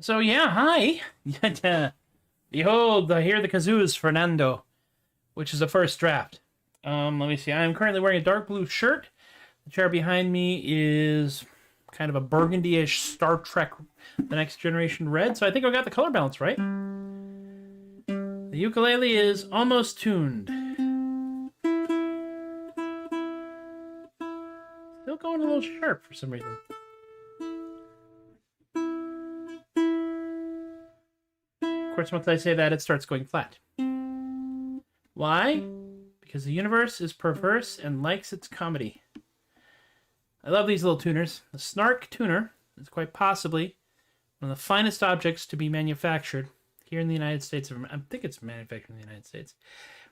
So yeah, hi. Behold, hear the kazoos, Fernando, which is the first draft. Let me see. I'm currently wearing a dark blue shirt. The chair behind me is kind of a burgundy-ish Star Trek The Next Generation red, so I think I got the color balance right. The ukulele is almost tuned. Still going a little sharp for some reason. Of course, once I say that, it starts going flat. Why? Because the universe is perverse and likes its comedy. I love these little tuners. The Snark tuner is quite possibly one of the finest objects to be manufactured here in the United States. I think it's manufactured in the United States.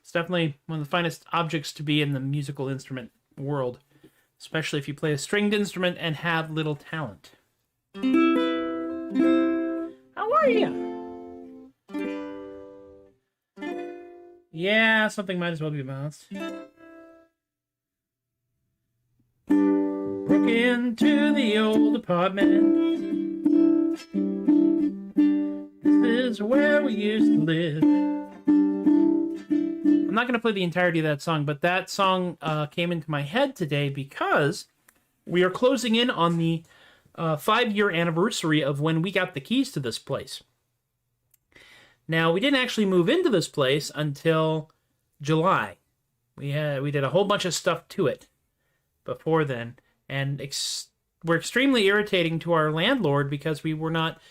It's definitely one of the finest objects to be in the musical instrument world, especially if you play a stringed instrument and have little talent. How are you? Yeah, something might as well be balanced. Broke into the old apartment. This is where we used to live. I'm not going to play the entirety of that song, but that song came into my head today because we are closing in on the 5-year anniversary of when we got the keys to this place. Now, we didn't actually move into this place until July. We did a whole bunch of stuff to it before then, and we're extremely irritating to our landlord because we were not.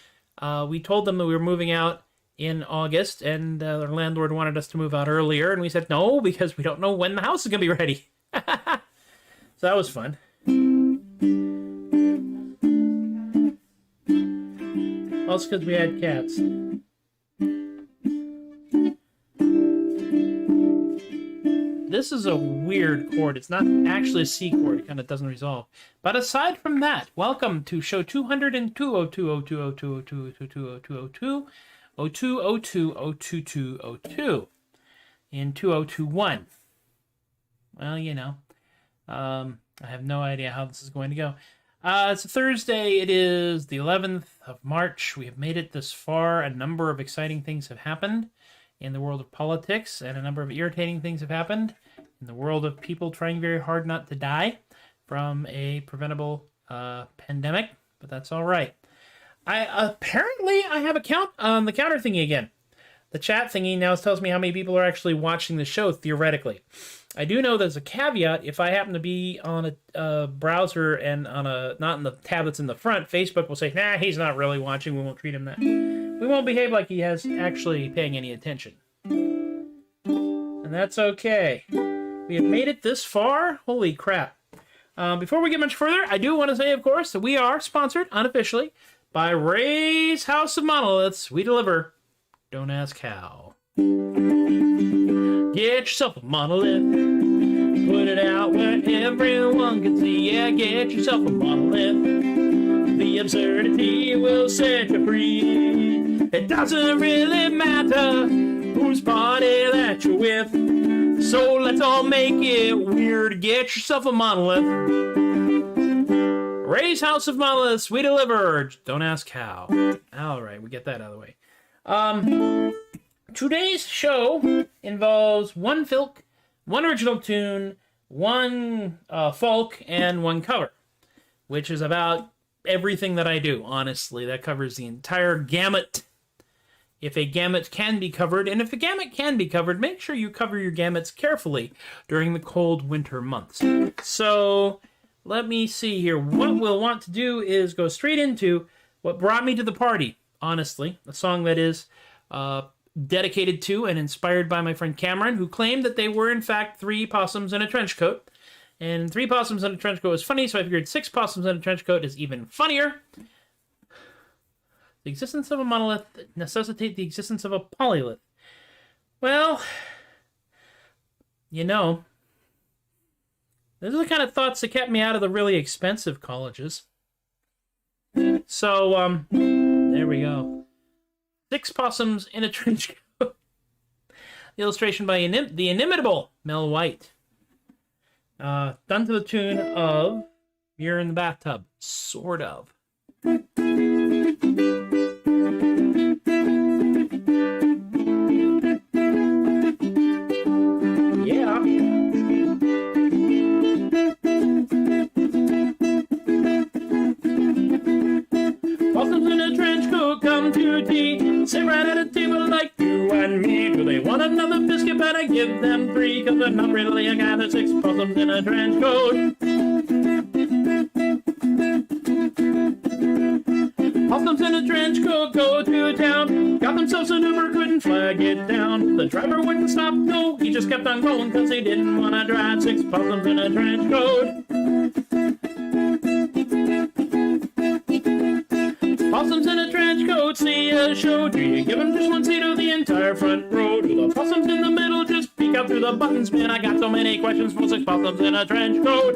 We told them that we were moving out in August, and our landlord wanted us to move out earlier, and we said no because we don't know when the house is going to be ready. So that was fun. Also because we had cats. This is a weird chord. It's not actually a C chord. It kind of doesn't resolve. But aside from that, welcome to show 202, 020202020202 020202 in 2021. Well, you know, I have no idea how this is going to go. It's a Thursday. It is the 11th of March. We have made it this far. A number of exciting things have happened in the world of politics, and a number of irritating things have happened in the world of people trying very hard not to die from a preventable pandemic, but that's all right. Apparently, I have a count on the counter thingy again. The chat thingy now tells me how many people are actually watching the show, theoretically. I do know there's a caveat. If I happen to be on a browser and on not in the tab that's in the front, Facebook will say, nah, he's not really watching. We won't treat him that. We won't behave like he has actually paying any attention. And that's okay. We have made it this far. Holy crap. Before we get much further, I do want to say, of course, that we are sponsored unofficially by Ray's House of Monoliths. We deliver. Don't ask how. Get yourself a monolith. Put it out where everyone can see. Yeah, get yourself a monolith. The absurdity will set you free. It doesn't really matter whose party that you're with. So let's all make it weird. Get yourself a monolith. Ray's House of Monoliths, we deliver. Don't ask how. All right, we get that out of the way. Today's show involves one filk, one original tune, one folk, and one cover, which is about everything that I do, honestly. That covers the entire gamut. If a gamut can be covered, and if a gamut can be covered, make sure you cover your gamuts carefully during the cold winter months. So, let me see here. What we'll want to do is go straight into what brought me to the party, honestly. A song that is dedicated to and inspired by my friend Cameron, who claimed that they were, in fact, 3 possums in a trench coat. And 3 possums in a trench coat was funny, so I figured 6 possums in a trench coat is even funnier. The existence of a monolith necessitates the existence of a polylith. Well, you know, those are the kind of thoughts that kept me out of the really expensive colleges. So, there we go. 6 possums in a trench coat. The illustration by the inimitable Mel White. Done to the tune of You're in the Bathtub. Sort of. Yeah. Possums in a trench coat come to tea. Sit right at a table like you and me. Do they want another biscuit? Better give them 3, 'cause they're not really a guy. There's 6 possums in a trench coat. Possums in a trench coat go to town. Got themselves an Uber, couldn't flag it down. The driver wouldn't stop, no, he just kept on going, 'cause he didn't want to drive 6 possums in a trench coat. Possums in a trench coat see a show. Do you give them just one seat or the entire front row? Do the possums in the middle just peek out through the buttons? Man, I got so many questions for 6 possums in a trench coat.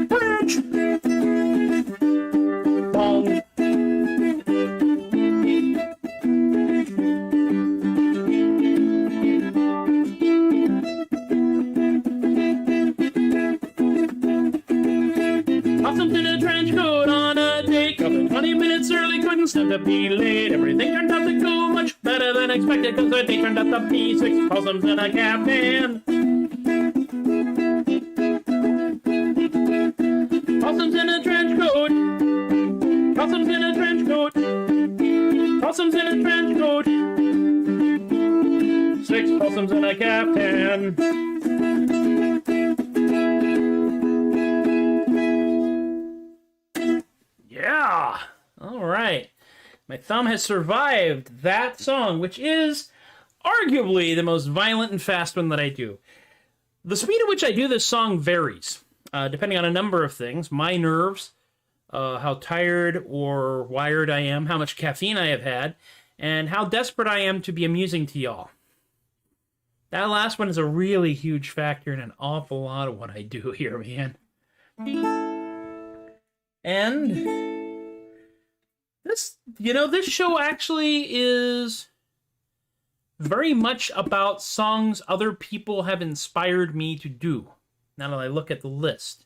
Bridge! Bong! Possums in a trench coat on a date. Coming 20 minutes early, couldn't stand to be late. Everything turned out to go much better than expected, 'cause the date turned out to be 6 possums in a caftan. Possums in a trench coat. Possums in a trench coat. Possums in a trench coat. 6 possums in a caftan. Yeah! All right. My thumb has survived that song, which is arguably the most violent and fast one that I do. The speed at which I do this song varies, depending on a number of things. My nerves, how tired or wired I am, how much caffeine I have had, and how desperate I am to be amusing to y'all. That last one is a really huge factor in an awful lot of what I do here, man. And this show actually is very much about songs other people have inspired me to do, now that I look at the list.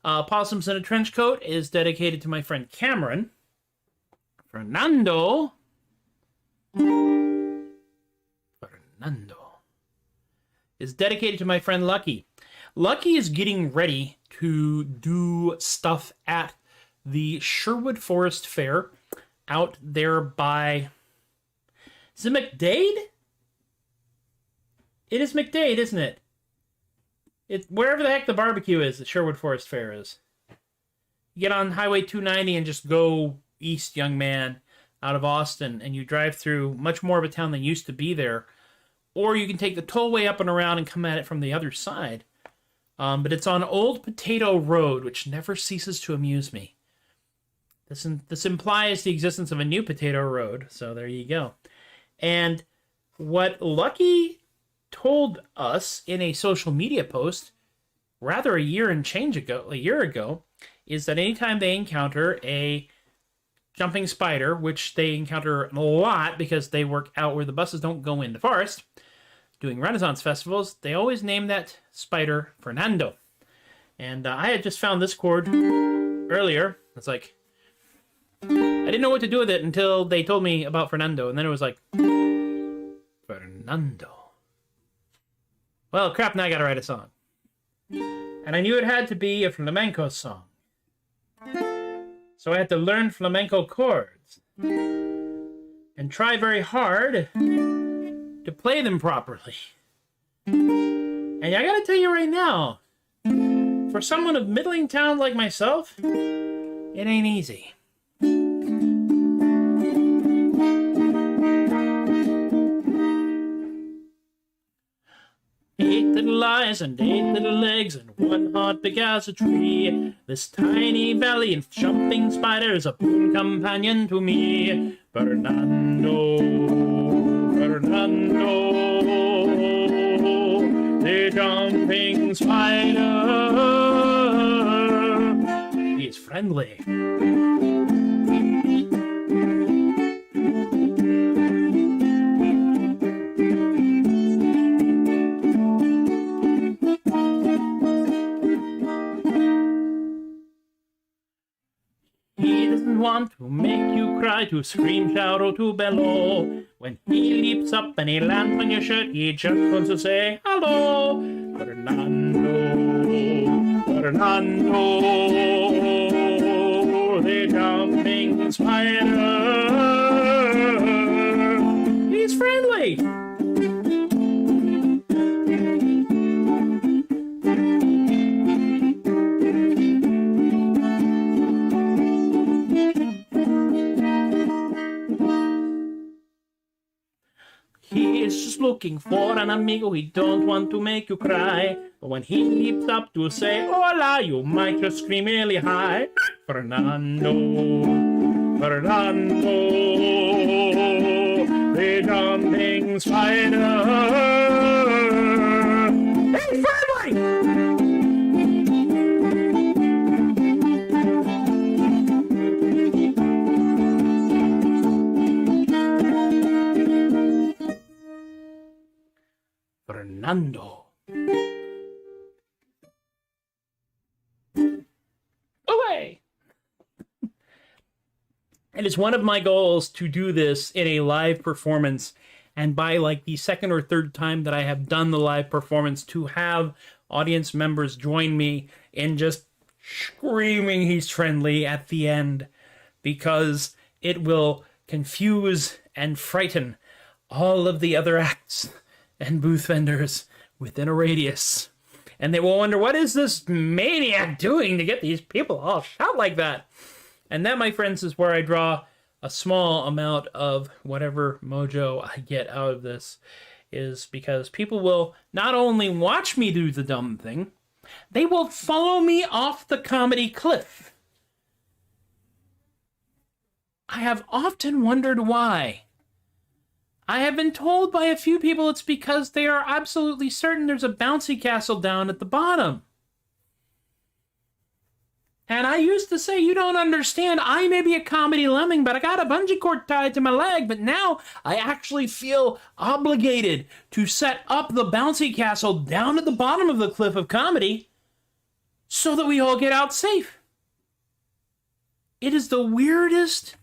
Possums in a Trench Coat is dedicated to my friend Cameron. Fernando is dedicated to my friend Lucky. Lucky is getting ready to do stuff at the Sherwood Forest Fair out there by... Is it McDade? It is McDade, isn't it? It's wherever the heck the barbecue is that Sherwood Forest Fair is. You get on Highway 290 and just go east, young man, out of Austin, and you drive through much more of a town than used to be there. Or you can take the tollway up and around and come at it from the other side. But it's on Old Potato Road, which never ceases to amuse me. This implies the existence of a new Potato Road, so there you go. And what Lucky told us in a social media post, rather a year ago, is that anytime they encounter a jumping spider, which they encounter a lot because they work out where the buses don't go in the forest, doing Renaissance festivals, they always name that spider Fernando. And I had just found this chord earlier. It's like, I didn't know what to do with it until they told me about Fernando, and then it was like, Fernando. Well, crap, now I gotta write a song. And I knew it had to be a flamenco song. So I had to learn flamenco chords and try very hard to play them properly. And I gotta tell you right now, for someone of middling talent like myself, it ain't easy. Eight little eyes and 8 little legs and 1 heart big as a tree. This tiny belly and jumping spider is a boon companion to me. Fernando, Fernando, the jumping spider. He's friendly. Want to make you cry, to scream, shout, or to bellow. When he leaps up and he lands on your shirt, he just wants to say hello. Fernando, Fernando, the jumping spider. He's friendly. He is just looking for an amigo, he don't want to make you cry. But when he leaps up to say hola, you might just scream really high. Fernando, Fernando, the jumping spider. Hey, friendly! Fernando. Away! It is one of my goals to do this in a live performance, and by like the second or third time that I have done the live performance, to have audience members join me in just screaming he's friendly at the end, because it will confuse and frighten all of the other acts and booth vendors within a radius. And they will wonder, what is this maniac doing to get these people all shout like that? And that, my friends, is where I draw a small amount of whatever mojo I get out of this, is because people will not only watch me do the dumb thing, they will follow me off the comedy cliff. I have often wondered why. I have been told by a few people it's because they are absolutely certain there's a bouncy castle down at the bottom. And I used to say, you don't understand, I may be a comedy lemming, but I got a bungee cord tied to my leg, but now I actually feel obligated to set up the bouncy castle down at the bottom of the cliff of comedy so that we all get out safe. It is the weirdest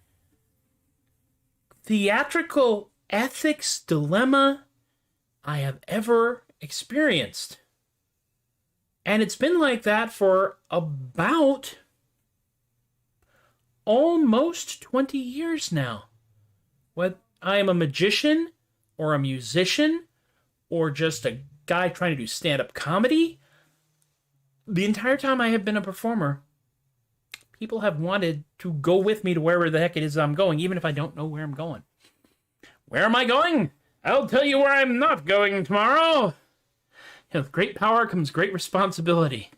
theatrical ethics dilemma I have ever experienced. And it's been like that for about almost 20 years now. Whether I am a magician or a musician or just a guy trying to do stand-up comedy, the entire time I have been a performer, people have wanted to go with me to wherever the heck it is I'm going, even if I don't know where I'm going. Where am I going? I'll tell you where I'm not going tomorrow. With great power comes great responsibility.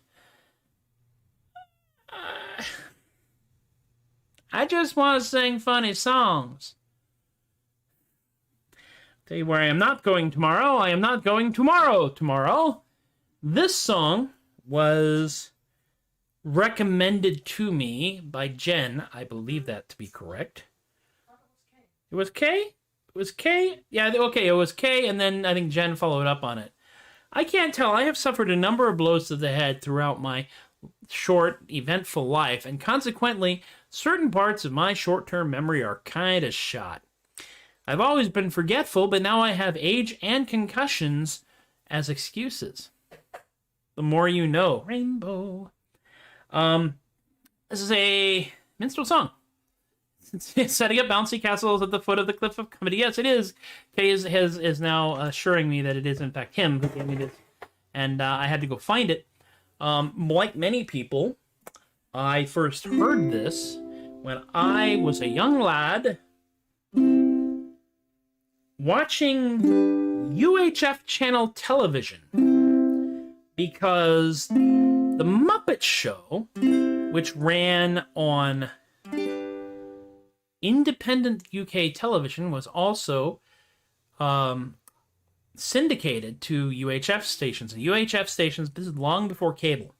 I just want to sing funny songs. Tell you where I am not going tomorrow. I am not going tomorrow. This song was recommended to me by Jen. I believe that to be correct. It was K? It was K? Yeah, okay, it was K, and then I think Jen followed up on it. I can't tell. I have suffered a number of blows to the head throughout my short, eventful life, and consequently, certain parts of my short-term memory are kind of shot. I've always been forgetful, but now I have age and concussions as excuses. The more you know. Rainbow. This is a minstrel song. It's setting up bouncy castles at the foot of the cliff of comedy. Yes, it is. Kay is now assuring me that it is, in fact, him who gave me this. And I had to go find it. Like many people, I first heard this when I was a young lad watching UHF channel television, because the Muppet Show, which ran on independent UK television, was also syndicated to UHF stations. And UHF stations, this is long before cable.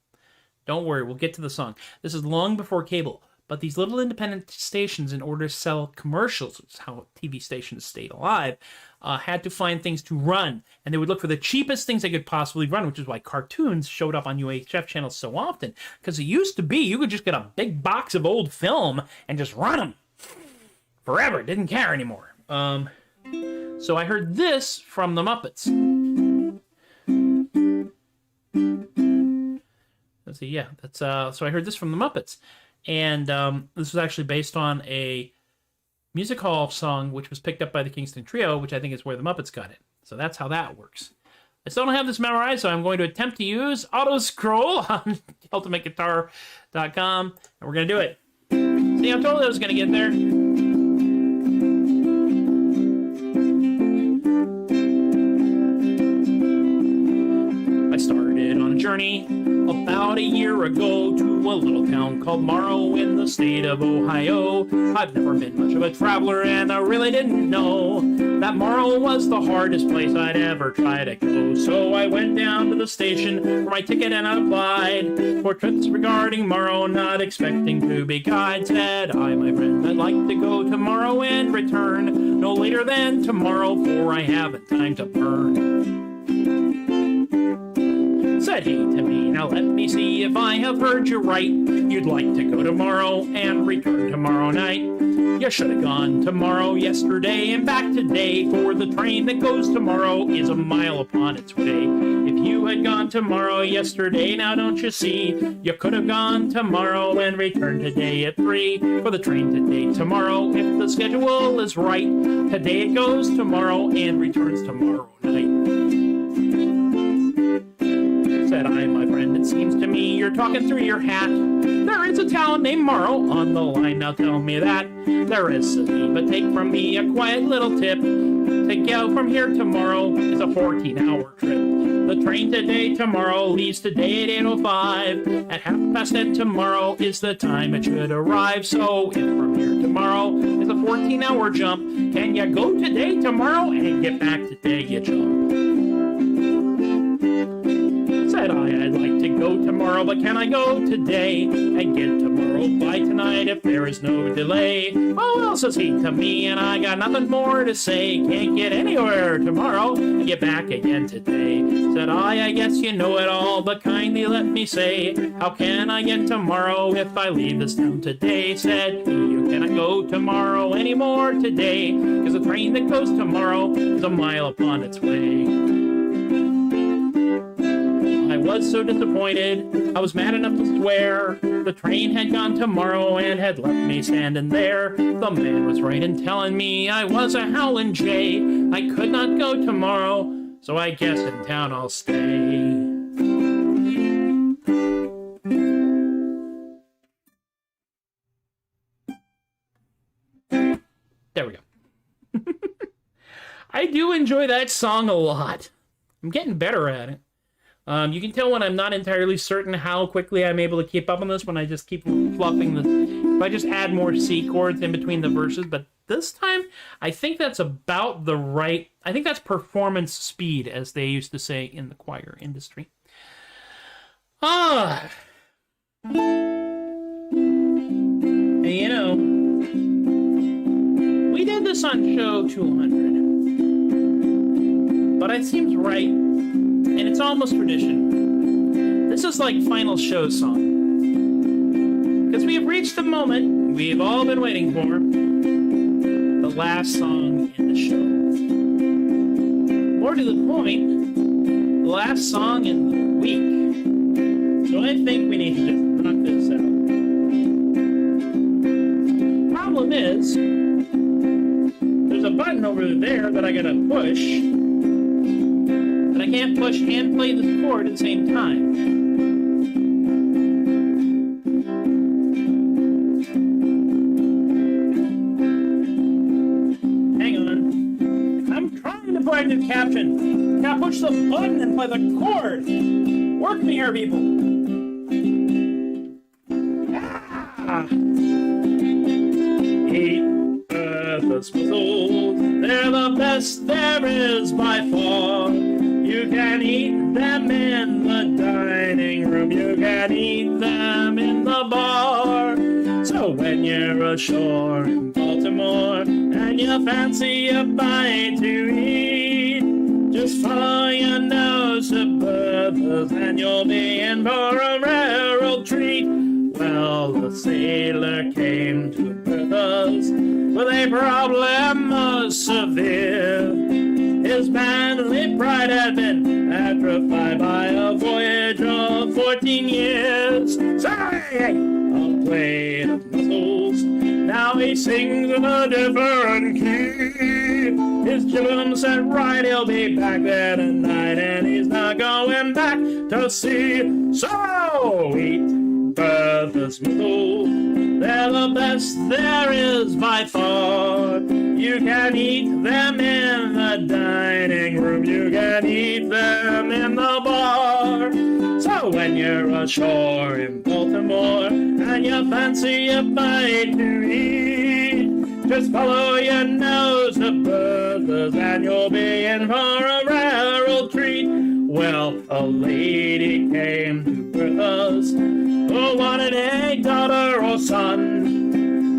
Don't worry, we'll get to the song. This is long before cable. But these little independent stations, in order to sell commercials, which is how TV stations stayed alive, had to find things to run. And they would look for the cheapest things they could possibly run, which is why cartoons showed up on UHF channels so often. Because it used to be, you could just get a big box of old film and just run them forever. Didn't care anymore. So I heard this from the Muppets. Let's see, yeah, that's so I heard this from the Muppets. And this was actually based on a music hall song, which was picked up by the Kingston Trio, which I think is where the Muppets got it. So that's how that works. I still don't have this memorized, so I'm going to attempt to use auto-scroll on ultimateguitar.com, and we're going to do it. See, I told you I was going to get there. I started on a journey about a year ago to a little town called Morrow in the state of Ohio. I've never been much of a traveler, and I really didn't know that Morrow was the hardest place I'd ever try to go. So I went down to the station for my ticket and I applied for trips regarding Morrow, not expecting to be guide. Said I, my friend, I'd like to go to Morrow and return no later than tomorrow, for I haven't time to burn. Said he to me, now let me see if I have heard you right. You'd like to go tomorrow and return tomorrow night. You should have gone tomorrow yesterday and back today, for the train that goes tomorrow is a mile upon its way. If you had gone tomorrow yesterday, now don't you see, you could have gone tomorrow and returned today at 3, for the train today tomorrow, if the schedule is right, today it goes tomorrow and returns tomorrow night. Said I, my friend, it seems to me you're talking through your hat. There is a town named Morrow on the line, now tell me that. There is, says he, but take from me a quiet little tip. To go from here tomorrow is a 14-hour trip. The train today tomorrow leaves today at 8:05. At 10:30 tomorrow is the time it should arrive. So if from here tomorrow is a 14-hour jump, can you go today tomorrow and get back today, you chump? Said I, I'd like to go tomorrow, but can I go today and get tomorrow by tonight if there is no delay? Oh, well, says he to me, and I got nothing more to say. Can't get anywhere tomorrow and get back again today. Said I guess you know it all, but kindly let me say, how can I get tomorrow if I leave this town today? Said he, you cannot go tomorrow anymore today, because the train that goes tomorrow is a mile upon its way. I was so disappointed, I was mad enough to swear. The train had gone tomorrow and had left me standing there. The man was right in telling me I was a howlin' jay. I could not go tomorrow, So I guess in town I'll stay. There we go. I do enjoy that song a lot. I'm getting better at it. You can tell when I'm not entirely certain how quickly I'm able to keep up on this when I just keep fluffing the... If I just add more C chords in between the verses, but this time, I think that's about the right... I think that's performance speed, as they used to say in the choir industry. And you know, we did this on show 200, but it seems right, and it's almost tradition. This is like final show song, because we have reached the moment we've all been waiting for, the last song in the show. More to the point, the last song in the week. So I think we need to just knock this out. Problem is, there's a button over there that I gotta push, but I can't push and play the chord at the same time. Hang on. I'm trying to find the caption. Now push the button and play the chord. Work me here, people. Eat BERTHA'S mussels, they're the best there is by far. You can eat them in the dining room, you can eat them in the bar. So when you're ashore in Baltimore and you fancy a bite to eat, just follow your nose to BERTHA'S and you'll be in for a rare old treat. Well, the sailor came to BERTHA'S with a problem most severe. His manly pride had been atrophied by a voyage of 14 years. Say, a plate of mussels, now he sings in a different key. His jibboom set right, he'll be back there tonight, and he's not going back to sea. So eat BERTHA'S mussels, they're the best there is by far. You can eat them in the dining room, you can eat them in the bar. So when you're ashore in Baltimore and you fancy a bite to eat, just follow your nose to BERTHA'S and you'll be in for a rare old treat. Well, a lady came to BERTHA'S who wanted a daughter or son.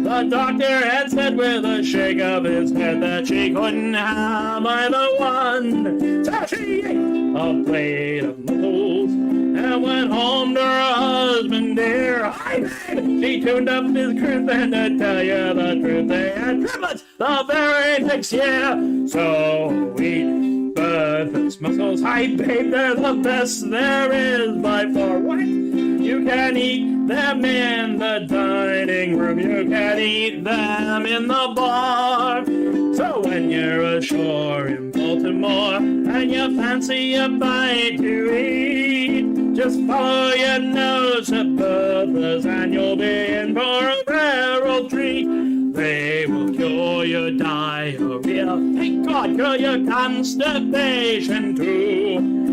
The doctor had said with a shake of his head that she couldn't have either one. So she ate a plate of mussels and went home to her husband dear. Hi, babe! She tuned up his crib, and to tell you the truth, they had triplets the very next year. So eat BERTHA'S mussels. Hi, babe, they're the best there is by far. What? You can eat them in the dining room, you can eat them in the bar. So when you're ashore in Baltimore and you fancy a bite to eat, just follow your nose to BERTHA'S and you'll be in for a rare old treat. They will cure your diarrhea, thank God, cure your constipation too.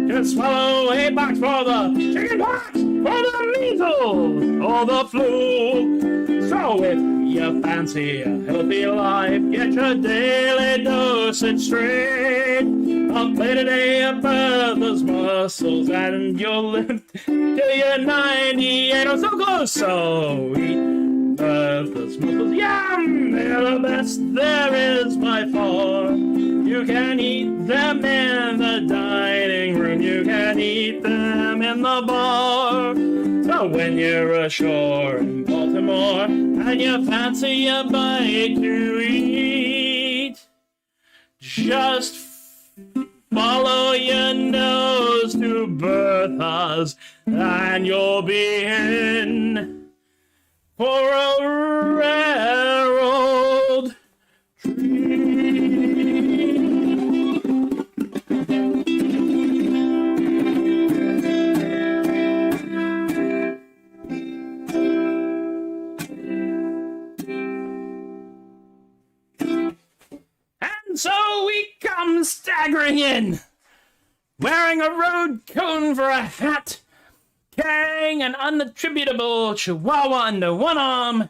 Just swallow a box for the chicken pox, for the measles, or the flu. So if you fancy a healthy life, get your daily dosage straight. A plate a day of BERTHA'S mussels, and you'll live till you're 98 or so close. So eat BERTHA'S mussels, yum! They're the best there is by far. You can eat them in the dining room, you can eat them in the bar. So when you're ashore in Baltimore and you fancy a bite to eat, just follow your nose to BERTHA'S and you'll be in for a rare old treat. And so we come staggering in, wearing a road cone for a hat, carrying an unattributable chihuahua under one arm,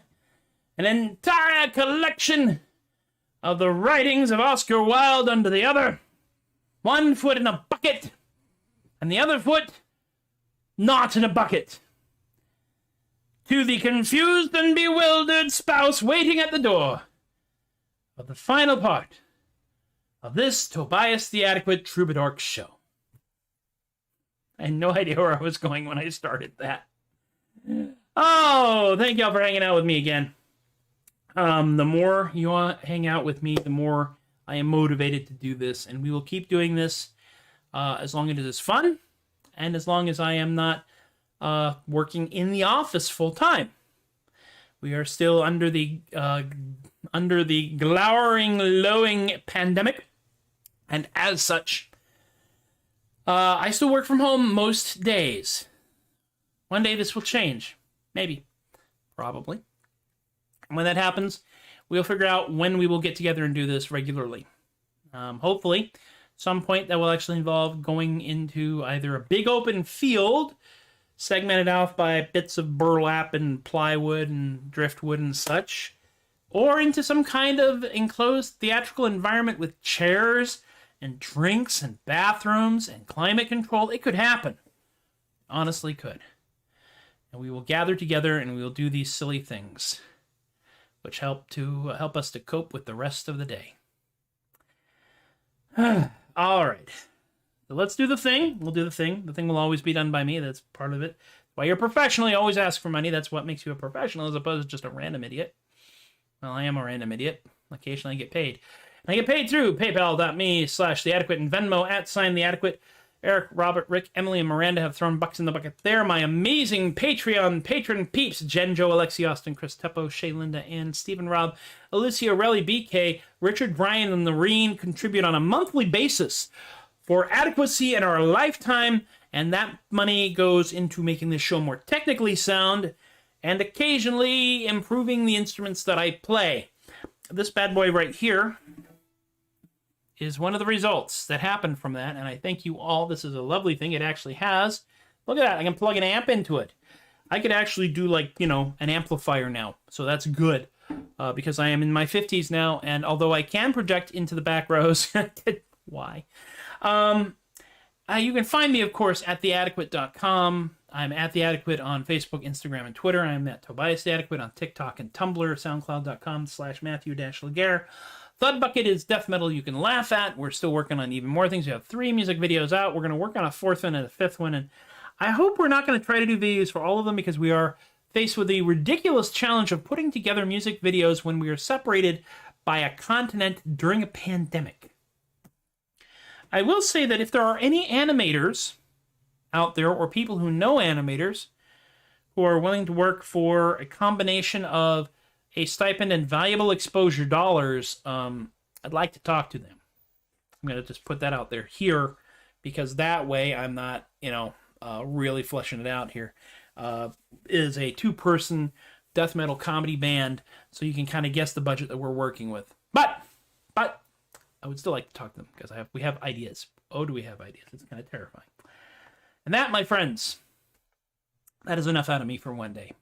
an entire collection of the writings of Oscar Wilde under the other, one foot in a bucket, and the other foot not in a bucket. To the confused and bewildered spouse waiting at the door of the final part of this Tobias the Adequate Troubadork show. I had no idea where I was going when I started that. Oh, thank y'all for hanging out with me again. The more you hang out with me, the more I am motivated to do this, and we will keep doing this as long as it is fun, and as long as I am not working in the office full time. We are still under the glowering, lowing pandemic, and as such, I still work from home most days. One day this will change, maybe, probably. And when that happens, we'll figure out when we will get together and do this regularly. Hopefully, some point that will actually involve going into either a big open field, segmented off by bits of burlap and plywood and driftwood and such, or into some kind of enclosed theatrical environment with chairs and drinks and bathrooms and climate control. It could happen. Honestly could. And we will gather together and we will do these silly things, which help us to cope with the rest of the day. All right. So let's do the thing. We'll do the thing. The thing will always be done by me. That's part of it. Why you're professional, you always ask for money. That's what makes you a professional as opposed to just a random idiot. Well, I am a random idiot. Occasionally I get paid. And I get paid through paypal.me/theadequate and Venmo @theadequate. Eric, Robert, Rick, Emily, and Miranda have thrown bucks in the bucket there. My amazing Patreon patron peeps, Jen, Joe, Alexi, Austin, Chris, Teppo, Shay, Linda, Ann, Stephen, Rob, Alicia, Relly, BK, Richard, Brian, and Lorene contribute on a monthly basis for adequacy in our lifetime, and that money goes into making this show more technically sound and occasionally improving the instruments that I play. This bad boy right here is one of the results that happened from that, and I thank you all. This is a lovely thing. It actually has, look at that, I can plug an amp into it. I could actually do, like, you know, an amplifier now, so that's good, because I am in my 50s now, and although I can project into the back rows, why? You can find me, of course, at theadequate.com. I'm at theadequate on Facebook, Instagram, and Twitter. I'm at Tobias the Adequate on TikTok and Tumblr, soundcloud.com/Matthew-Laguerre. THUD Bucket is death metal you can laugh at. We're still working on even more things. We have 3 music videos out. We're going to work on a 4th one and a 5th one. And I hope we're not going to try to do videos for all of them because we are faced with the ridiculous challenge of putting together music videos when we are separated by a continent during a pandemic. I will say that if there are any animators out there or people who know animators who are willing to work for a combination of a stipend and valuable exposure dollars, I'd like to talk to them. I'm going to just put that out there here because that way I'm not, really fleshing it out here. It is a 2-person death metal comedy band, so you can kind of guess the budget that we're working with. But I would still like to talk to them because we have ideas. Oh, do we have ideas? It's kind of terrifying. And that, my friends, that is enough out of me for one day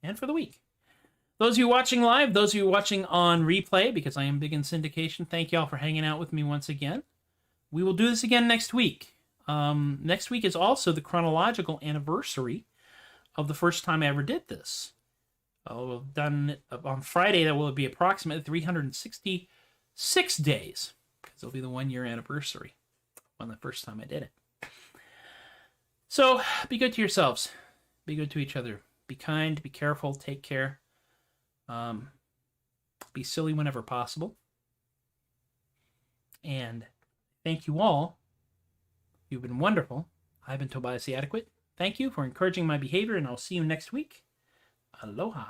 and for the week. Those of you watching live, those of you watching on replay, because I am big in syndication, thank y'all for hanging out with me once again. We will do this again next week. Next week is also the chronological anniversary of the first time I ever did this. We've done it on Friday. That will be approximately 366 days, because it'll be the 1-year anniversary on the first time I did it. So, be good to yourselves. Be good to each other. Be kind, be careful, take care. Be silly whenever possible. And thank you all. You've been wonderful. I've been Tobias the Adequate. Thank you for encouraging my behavior, and I'll see you next week. Aloha.